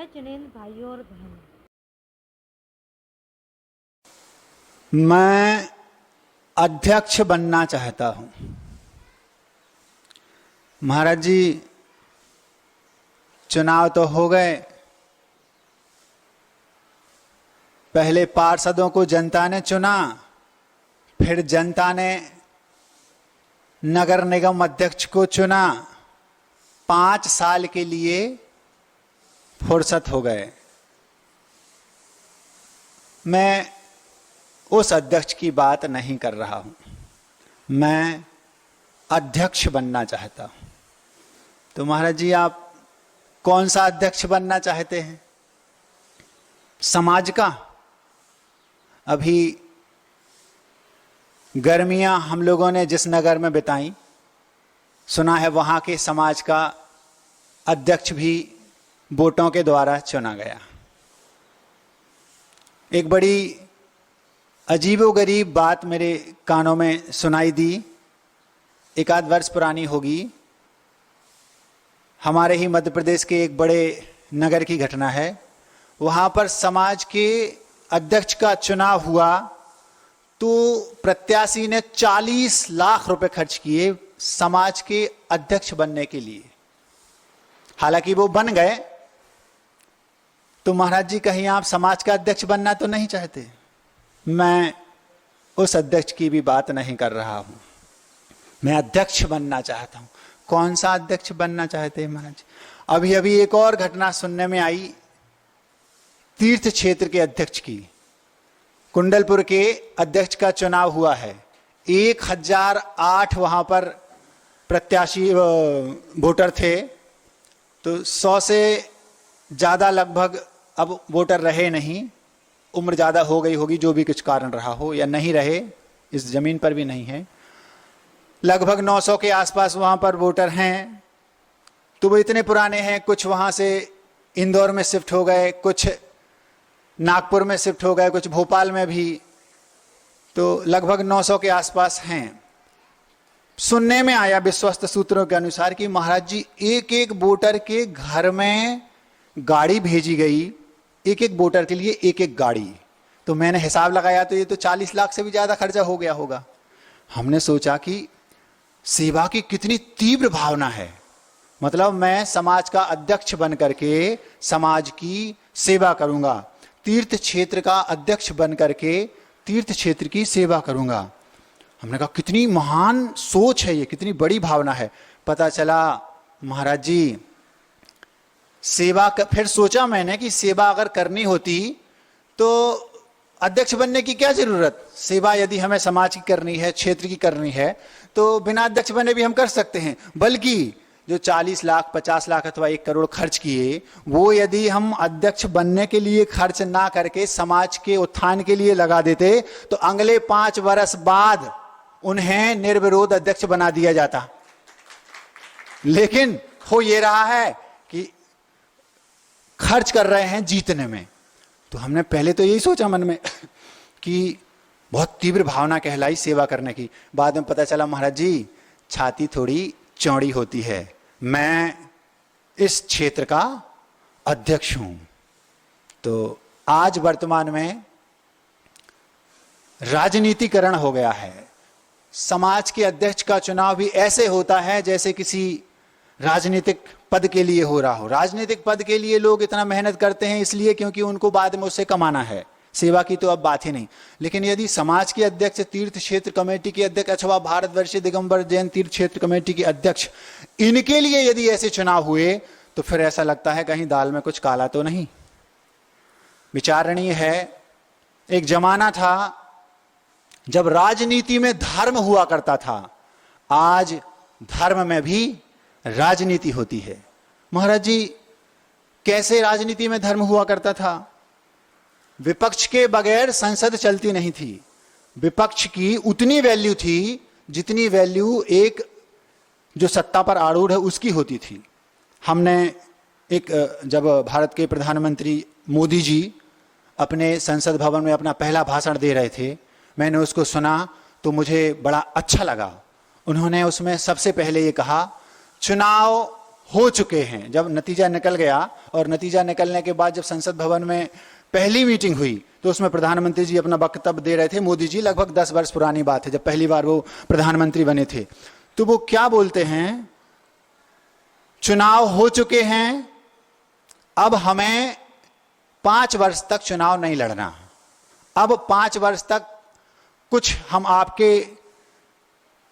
प्यारे चुनिंद भाइयों और बहनों, मैं अध्यक्ष बनना चाहता हूं। महाराज जी, चुनाव तो हो गए। पहले पार्षदों को जनता ने चुना, फिर जनता ने नगर निगम अध्यक्ष को चुना। 5 साल के लिए फुर्सत हो गए। मैं उस अध्यक्ष की बात नहीं कर रहा हूं, मैं अध्यक्ष बनना चाहता हूं। तो महाराज जी, आप कौन सा अध्यक्ष बनना चाहते हैं? समाज का? अभी गर्मियां हम लोगों ने जिस नगर में बिताई, सुना है वहां के समाज का अध्यक्ष भी वोटों के द्वारा चुना गया। एक बड़ी अजीबोगरीब बात मेरे कानों में सुनाई दी। 1 आध वर्ष पुरानी होगी। हमारे ही मध्य प्रदेश के एक बड़े नगर की घटना है। वहां पर समाज के अध्यक्ष का चुनाव हुआ तो प्रत्याशी ने 40 लाख रुपए खर्च किए समाज के अध्यक्ष बनने के लिए। हालांकि वो बन गए। तो महाराज जी, कहीं आप समाज का अध्यक्ष बनना तो नहीं चाहते? मैं उस अध्यक्ष की भी बात नहीं कर रहा हूं, मैं अध्यक्ष बनना चाहता हूं। कौन सा अध्यक्ष बनना चाहते हैं महाराज? अभी अभी एक और घटना सुनने में आई, तीर्थ क्षेत्र के अध्यक्ष की। कुंडलपुर के अध्यक्ष का चुनाव हुआ है। 1008 वहां पर प्रत्याशी वोटर थे। तो 100 से ज्यादा लगभग अब वोटर रहे नहीं। उम्र ज्यादा हो गई होगी, जो भी कुछ कारण रहा हो, या नहीं रहे, इस जमीन पर भी नहीं है। लगभग 900 के आसपास वहां पर वोटर हैं। तो वो इतने पुराने हैं, कुछ वहां से इंदौर में शिफ्ट हो गए, कुछ नागपुर में शिफ्ट हो गए, कुछ भोपाल में भी। तो लगभग 900 के आसपास हैं। सुनने में आया विश्वस्त सूत्रों के अनुसार कि महाराज जी, एक एक वोटर के घर में गाड़ी भेजी गई, एक एक वोटर के लिए एक एक गाड़ी। तो मैंने हिसाब लगाया तो ये तो 40 लाख से भी ज्यादा खर्चा हो गया होगा। हमने सोचा कि सेवा की कितनी तीव्र भावना है। मतलब मैं समाज का अध्यक्ष बन करके समाज की सेवा करूंगा, तीर्थ क्षेत्र का अध्यक्ष बन करके तीर्थ क्षेत्र की सेवा करूंगा। हमने कहा कितनी महान सोच है ये, कितनी बड़ी भावना है। पता चला महाराज जी, सेवा फिर सोचा मैंने कि सेवा अगर करनी होती तो अध्यक्ष बनने की क्या जरूरत? सेवा यदि हमें समाज की करनी है, क्षेत्र की करनी है, तो बिना अध्यक्ष बने भी हम कर सकते हैं। बल्कि जो 40 लाख, 50 लाख अथवा 1 करोड़ खर्च किए, वो यदि हम अध्यक्ष बनने के लिए खर्च ना करके समाज के उत्थान के लिए लगा देते तो अगले 5 वर्ष बाद उन्हें निर्विरोध अध्यक्ष बना दिया जाता। लेकिन हो ये रहा है कि खर्च कर रहे हैं जीतने में। तो हमने पहले तो यही सोचा मन में कि बहुत तीव्र भावना कहलाई सेवा करने की। बाद में पता चला महाराज जी, छाती थोड़ी चौड़ी होती है। मैं इस क्षेत्र का अध्यक्ष हूं। तो आज वर्तमान में राजनीतिकरण हो गया है। समाज के अध्यक्ष का चुनाव भी ऐसे होता है जैसे किसी राजनीतिक पद के लिए हो रहा हो। राजनीतिक पद के लिए लोग इतना मेहनत करते हैं इसलिए क्योंकि उनको बाद में उससे कमाना है। सेवा की तो अब बात ही नहीं। लेकिन यदि समाज के अध्यक्ष, तीर्थ क्षेत्र कमेटी के अध्यक्ष अथवा भारतवर्षीय दिगंबर जैन तीर्थ क्षेत्र कमेटी के अध्यक्ष, इनके लिए यदि ऐसे चुनाव हुए तो फिर ऐसा लगता है कहीं दाल में कुछ काला तो नहीं। विचारणीय है। एक जमाना था जब राजनीति में धर्म हुआ करता था। आज धर्म में भी राजनीति होती है। महाराज जी, कैसे राजनीति में धर्म हुआ करता था? विपक्ष के बगैर संसद चलती नहीं थी। विपक्ष की उतनी वैल्यू थी जितनी वैल्यू एक जो सत्ता पर आरूढ़ है उसकी होती थी। हमने जब भारत के प्रधानमंत्री मोदी जी अपने संसद भवन में अपना पहला भाषण दे रहे थे, मैंने उसको सुना तो मुझे बड़ा अच्छा लगा। उन्होंने उसमें सबसे पहले ये कहा, चुनाव हो चुके हैं। जब नतीजा निकल गया और नतीजा निकलने के बाद जब संसद भवन में पहली मीटिंग हुई तो उसमें प्रधानमंत्री जी अपना वक्तव्य दे रहे थे। मोदी जी, लगभग 10 वर्ष पुरानी बात है, जब पहली बार वो प्रधानमंत्री बने थे, तो वो क्या बोलते हैं, चुनाव हो चुके हैं, अब हमें 5 वर्ष तक चुनाव नहीं लड़ना, अब 5 वर्ष तक कुछ हम आपके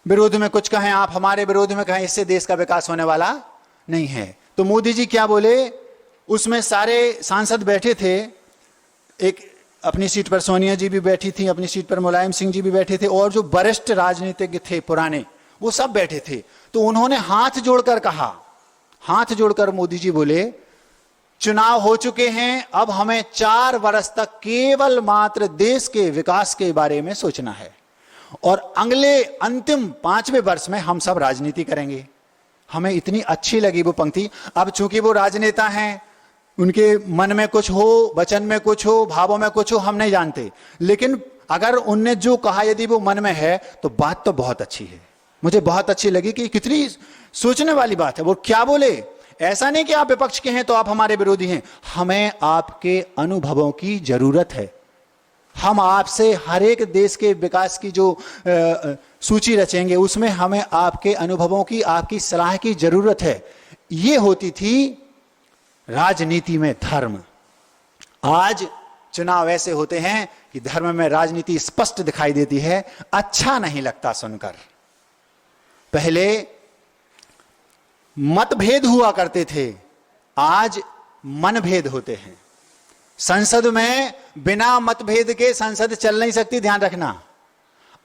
विरोध में कुछ कहें, आप हमारे विरोध में कहें, इससे देश का विकास होने वाला नहीं है। तो मोदी जी क्या बोले, उसमें सारे सांसद बैठे थे, एक अपनी सीट पर सोनिया जी भी बैठी थी, अपनी सीट पर मुलायम सिंह जी भी बैठे थे, और जो वरिष्ठ राजनीतिज्ञ थे पुराने, वो सब बैठे थे। तो उन्होंने हाथ जोड़कर कहा, हाथ जोड़कर मोदी जी बोले, चुनाव हो चुके हैं, अब हमें 4 वर्ष तक केवल मात्र देश के विकास के बारे में सोचना है, और अगले अंतिम 5वें वर्ष में हम सब राजनीति करेंगे। हमें इतनी अच्छी लगी वो पंक्ति। अब चूंकि वो राजनेता हैं, उनके मन में कुछ हो, वचन में कुछ हो, भावों में कुछ हो, हम नहीं जानते, लेकिन अगर उनने जो कहा यदि वो मन में है तो बात तो बहुत अच्छी है। मुझे बहुत अच्छी लगी कि कितनी सोचने वाली बात है। वो क्या बोले, ऐसा नहीं कि आप विपक्ष के हैं तो आप हमारे विरोधी हैं, हमें आपके अनुभवों की जरूरत है, हम आपसे हर एक देश के विकास की जो सूची रचेंगे उसमें हमें आपके अनुभवों की, आपकी सलाह की जरूरत है। ये होती थी राजनीति में धर्म। आज चुनाव ऐसे होते हैं कि धर्म में राजनीति स्पष्ट दिखाई देती है, अच्छा नहीं लगता सुनकर। पहले मतभेद हुआ करते थे, आज मनभेद होते हैं। संसद में बिना मतभेद के संसद चल नहीं सकती, ध्यान रखना।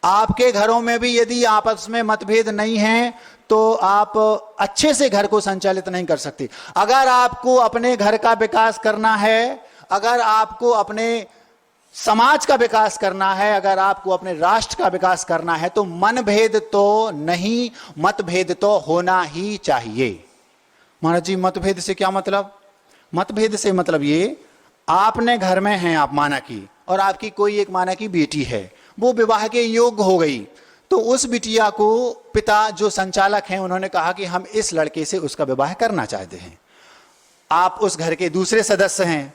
आपके घरों में भी यदि आपस में मतभेद नहीं है तो आप अच्छे से घर को संचालित नहीं कर सकते। अगर आपको अपने घर का विकास करना है, अगर आपको अपने समाज का विकास करना है, अगर आपको अपने राष्ट्र का विकास करना है, तो मनभेद तो नहीं, मतभेद तो होना ही चाहिए। महाराज जी, मतभेद से क्या मतलब? मतभेद से मतलब ये, आपने घर में हैं आप माना की, और आपकी कोई एक माना की बेटी है, वो विवाह के योग्य हो गई, तो उस बिटिया को पिता जो संचालक हैं उन्होंने कहा कि हम इस लड़के से उसका विवाह करना चाहते हैं। आप उस घर के दूसरे सदस्य हैं,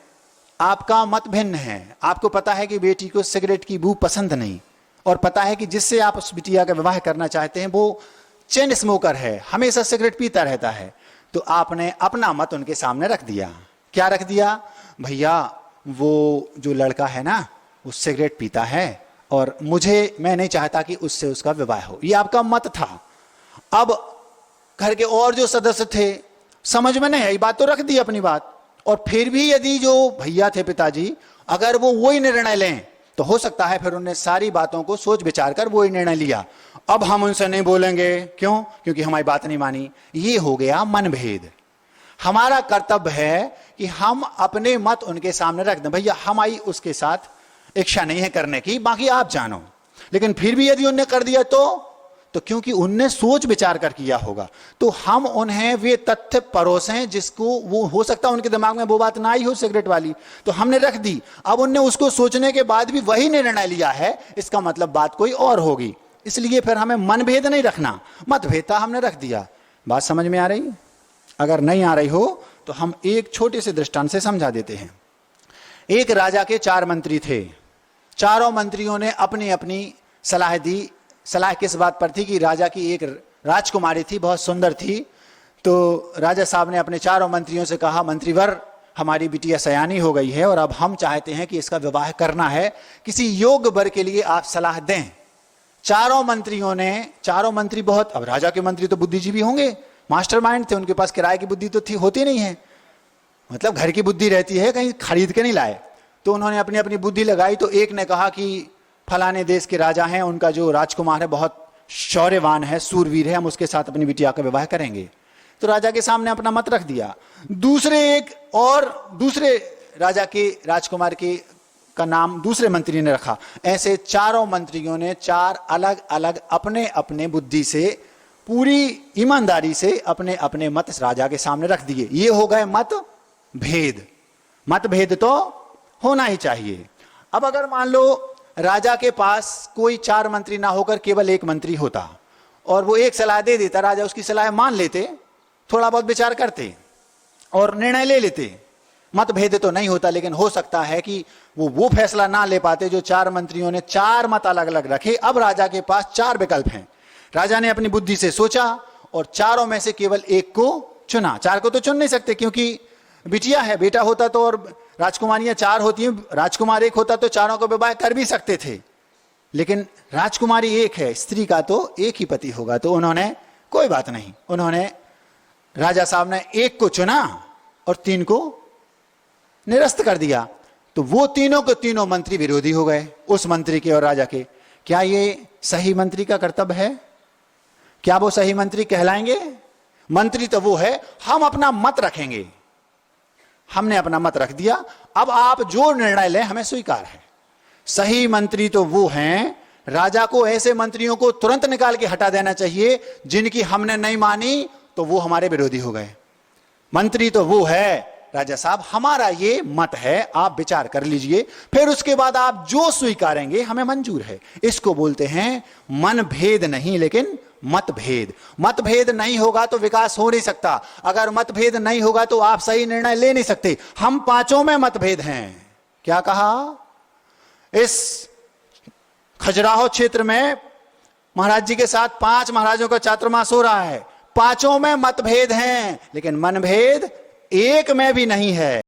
आपका मत भिन्न है, आपको पता है कि बेटी को सिगरेट की बू पसंद नहीं, और पता है कि जिससे आप उस बिटिया का विवाह करना चाहते हैं वो चेन स्मोकर है, हमेशा सिगरेट पीता रहता है। तो आपने अपना मत उनके सामने रख दिया। क्या रख दिया? भैया वो जो लड़का है ना वो सिगरेट पीता है, और मैं नहीं चाहता कि उससे उसका विवाह हो। ये आपका मत था। अब घर के और जो सदस्य थे समझ में नहीं आई बात, तो रख दी अपनी बात। और फिर भी यदि जो भैया थे पिताजी, अगर वो वही निर्णय लें तो हो सकता है फिर उन्होंने सारी बातों को सोच विचार कर वही निर्णय लिया। अब हम उनसे नहीं बोलेंगे, क्यों? क्योंकि हमारी बात नहीं मानी। ये हो गया मनभेद। हमारा कर्तव्य है कि हम अपने मत उनके सामने रख दें। भैया हमारी उसके साथ इच्छा नहीं है करने की, बाकी आप जानो। लेकिन फिर भी यदि उनने कर दिया तो क्योंकि उनने सोच विचार कर किया होगा, तो हम उन्हें वे तथ्य परोसें जिसको वो हो सकता है उनके दिमाग में वो बात ना आई हो सिगरेट वाली, तो हमने रख दी। अब उनने उसको सोचने के बाद भी वही निर्णय लिया है, इसका मतलब बात कोई और होगी। इसलिए फिर हमें मनभेद नहीं रखना, मतभेद हमने रख दिया। बात समझ में आ रही? अगर नहीं आ रही हो तो हम एक छोटे से दृष्टांत से समझा देते हैं। एक राजा के 4 मंत्री थे, चारों मंत्रियों ने अपनी अपनी सलाह दी। सलाह किस बात पर थी कि राजा की एक राजकुमारी थी, बहुत सुंदर थी। तो राजा साहब ने अपने चारों मंत्रियों से कहा, मंत्रीवर हमारी बिटिया सयानी हो गई है और अब हम चाहते हैं कि इसका विवाह करना है, किसी योग्य वर के लिए आप सलाह दें। चारों मंत्री बहुत, अब राजा के मंत्री तो बुद्धिजीवी होंगे, मास्टरमाइंड थे, उनके पास किराए की बुद्धि तो थी होती नहीं है, मतलब घर की बुद्धि रहती है, कहीं खरीद के नहीं लाए। तो उन्होंने अपनी अपनी बुद्धि लगाई। तो एक ने कहा कि फलाने देश के राजा हैं, उनका जो राजकुमार है बहुत शौर्यवान है, सूरवीर है, हम उसके साथ अपनी बिटिया का विवाह करेंगे। तो राजा के सामने अपना मत रख दिया। दूसरे राजा के राजकुमार का नाम दूसरे मंत्री ने रखा। ऐसे चारों मंत्रियों ने 4 अलग अलग अपने अपने बुद्धि से, पूरी ईमानदारी से अपने अपने मत राजा के सामने रख दिए। ये हो गए मतभेद। मतभेद तो होना ही चाहिए। अब अगर मान लो राजा के पास कोई 4 मंत्री ना होकर केवल एक मंत्री होता और वो एक सलाह दे देता, राजा उसकी सलाह मान लेते, थोड़ा बहुत विचार करते और निर्णय ले लेते। मतभेद तो नहीं होता, लेकिन हो सकता है कि वो फैसला ना ले पाते जो 4 मंत्रियों ने 4 मत अलग अलग रखे। अब राजा के पास 4 विकल्प हैं। राजा ने अपनी बुद्धि से सोचा और चारों में से केवल एक को चुना। 4 को तो चुन नहीं सकते क्योंकि बिटिया है, बेटा होता तो, और राजकुमारियां 4 होती हैं, राजकुमार एक होता तो चारों को विवाह कर भी सकते थे, लेकिन राजकुमारी एक है, स्त्री का तो एक ही पति होगा। तो उन्होंने कोई बात नहीं, उन्होंने राजा साहब ने एक को चुना और 3 को निरस्त कर दिया। तो वो तीनों के तीनों मंत्री विरोधी हो गए, उस मंत्री के और राजा के। क्या ये सही मंत्री का कर्तव्य है? क्या वो सही मंत्री कहलाएंगे? मंत्री तो वो है, हम अपना मत रखेंगे। हमने अपना मत रख दिया, अब आप जो निर्णय लें हमें स्वीकार है। सही मंत्री तो वो हैं, राजा को ऐसे मंत्रियों को तुरंत निकाल के हटा देना चाहिए जिनकी हमने नहीं मानी तो वो हमारे विरोधी हो गए। मंत्री तो वो है, राजा साहब हमारा ये मत है, आप विचार कर लीजिए, फिर उसके बाद आप जो स्वीकारेंगे हमें मंजूर है। इसको बोलते हैं मन भेद नहीं लेकिन मतभेद। मतभेद नहीं होगा तो विकास हो नहीं सकता। अगर मतभेद नहीं होगा तो आप सही निर्णय ले नहीं सकते। हम 5 में मतभेद हैं। क्या कहा? इस खजुराहो क्षेत्र में महाराज जी के साथ 5 महाराजों का चातुर्मास हो रहा है। 5 में मतभेद हैं, लेकिन मनभेद एक में भी नहीं है।